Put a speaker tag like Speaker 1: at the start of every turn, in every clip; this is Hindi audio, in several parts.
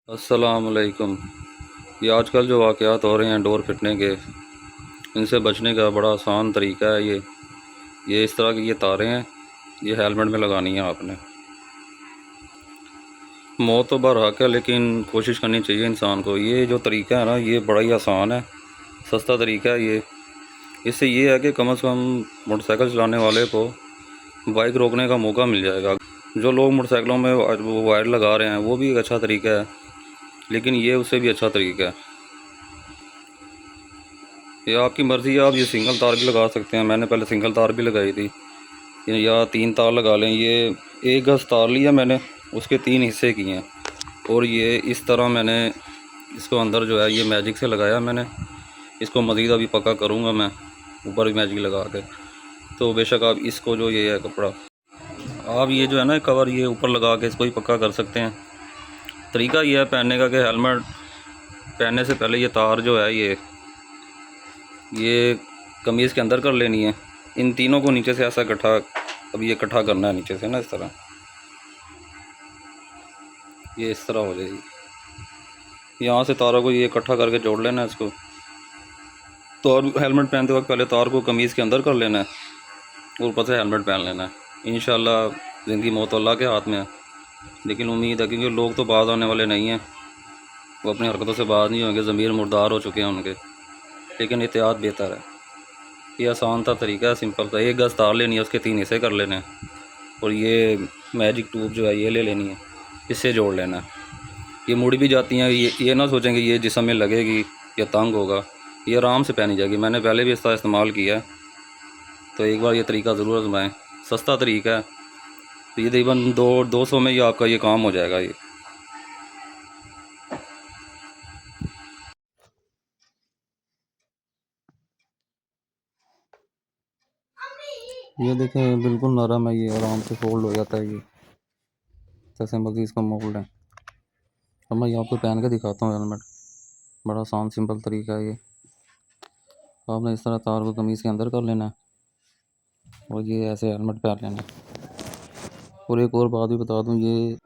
Speaker 1: अस्सलामुअलैकुम। ये आजकल जो वाक़यात हो रहे हैं डोर फिटने के, इनसे बचने का बड़ा आसान तरीका है ये इस तरह की ये तारें हैं, ये हेलमेट में लगानी है आपने। मौत तो बरहक है, लेकिन कोशिश करनी चाहिए इंसान को। ये जो तरीका है ना, ये बड़ा ही आसान है, सस्ता तरीका है ये। इससे ये है कि कम से कम मोटरसाइकिल चलाने वाले को बाइक रोकने का मौका मिल जाएगा। जो लोग मोटरसाइकिलों में वो वायर लगा रहे हैं, वो भी एक अच्छा तरीका है, लेकिन ये उससे भी अच्छा तरीका है। ये आपकी मर्ज़ी है, आप ये सिंगल तार भी लगा सकते हैं। मैंने पहले सिंगल तार भी लगाई थी, या 3 तार लगा लें। ये 1 गज़ तार लिया मैंने, उसके 3 हिस्से किए हैं, और ये इस तरह मैंने इसको अंदर जो है ये मैजिक से लगाया मैंने। इसको मज़ीद अभी पक्का करूँगा मैं, ऊपर भी मैजिक लगा के। तो बेशक आप इसको जो ये है कपड़ा, आप ये जो है ना कवर, ये ऊपर लगा के इसको ही पक्का कर सकते हैं। तरीका ये है पहनने का कि हेलमेट पहनने से पहले ये तार जो है ये कमीज़ के अंदर कर लेनी है। इन तीनों को नीचे से ऐसा इकट्ठा, अब ये इकट्ठा करना है नीचे से ना, इस तरह, ये इस तरह हो जाएगी। यहाँ से तारों को ये इकट्ठा करके जोड़ लेना है इसको। तो और हेलमेट पहनते वक्त पहले तार को कमीज़ के अंदर कर लेना है, और ऊपर से हेलमेट पहन लेना है। इंशाल्लाह ज़िंदगी मौत अल्लाह के हाथ में है, लेकिन उम्मीद है, क्योंकि लोग तो बाज आने वाले नहीं हैं, वो अपनी हरकतों से बाज नहीं होंगे, ज़मीर मुर्दार हो चुके हैं उनके। लेकिन एहतियात बेहतर है। ये आसान था तरीका है, सिंपल था। 1 गज़ तार लेनी है, उसके 3 हिस्से कर लेने हैं, और ये मैजिक ट्यूब जो है ये ले लेनी है, इससे जोड़ लेना है। ये मुड़ भी जाती हैं, ये ना सोचेंगे ये जिस्म में लगेगी या तंग होगा, ये आराम से पहनी जाएगी। मैंने पहले भी इसका इस्तेमाल किया है, तो एक बार ये तरीका ज़रूर आजमाएं। सस्ता तरीका है, तो ये तकरीबन 200 में ही आपका ये काम हो जाएगा। ये देखें, बिल्कुल नरम है, ये आराम से फोल्ड हो जाता है। ये जैसे मर्जी इसका मोल्ड है। अब मैं ये आपको पहन के दिखाता हूँ हेलमेट। बड़ा आसान सिंपल तरीका है ये। आपने इस तरह तार को कमीज़ के अंदर कर लेना है, और ये ऐसे हेलमेट पहन लेना है। और एक और बात भी बता दूँ, ये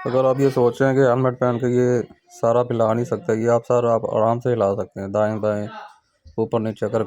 Speaker 1: अगर आप ये सोच रहे हैं कि हेलमेट पहन के ये सारा हिला नहीं सकते, ये आप सारा आप आराम से हिला सकते हैं, दाएं बाएं ऊपर नीचे कर